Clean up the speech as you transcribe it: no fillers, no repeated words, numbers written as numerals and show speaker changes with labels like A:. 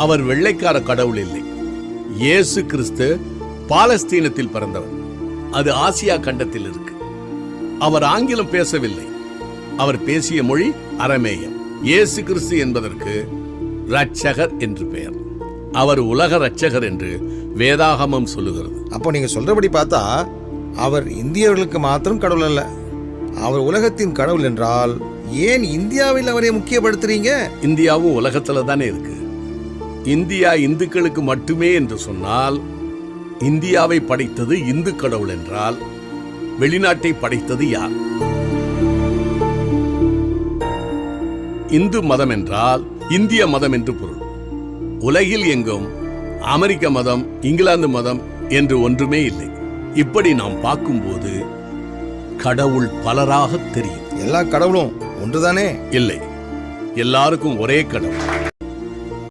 A: அவர் வெள்ளைக்கார கடவுள் இல்லை. இயேசு கிறிஸ்து பாலஸ்தீனத்தில் பிறந்தவர். அது ஆசியா கண்டத்தில் இருக்கு. அவர் ஆங்கிலம் பேசவில்லை. அவர் பேசிய மொழி அரமேயம். இயேசு கிறிஸ்து என்பதற்கு இரட்சகர் என்று பெயர். அவர் உலக இரட்சகர் என்று வேதாகமம் சொல்லுகிறது.
B: அப்போ நீங்க சொல்றபடி பார்த்தா அவர் இந்தியர்களுக்கு மாத்திரம் கடவுள் அல்ல, அவர் உலகத்தின் கடவுள் என்றால் ஏன் இந்தியாவில் அவரை முக்கியப்படுத்துறீங்க?
A: இந்தியாவும் உலகத்துல தானே இருக்கு. இந்தியா இந்துக்களுக்கு மட்டுமே என்று சொன்னால், இந்தியாவை படைத்தது இந்து கடவுள் என்றால் வெளிநாட்டை படைத்தது யார்? இந்து மதம் என்றால் இந்திய மதம் என்று பொருள். உலகில் எங்கும் அமெரிக்க மதம், இங்கிலாந்து மதம் என்று ஒன்றுமே இல்லை. இப்படி நாம் பார்க்கும்போது கடவுள் பலராக தெரியும்.
B: எல்லா கடவுளும் ஒன்றுதானே?
A: இல்லை, எல்லாருக்கும் ஒரே கடவுள்.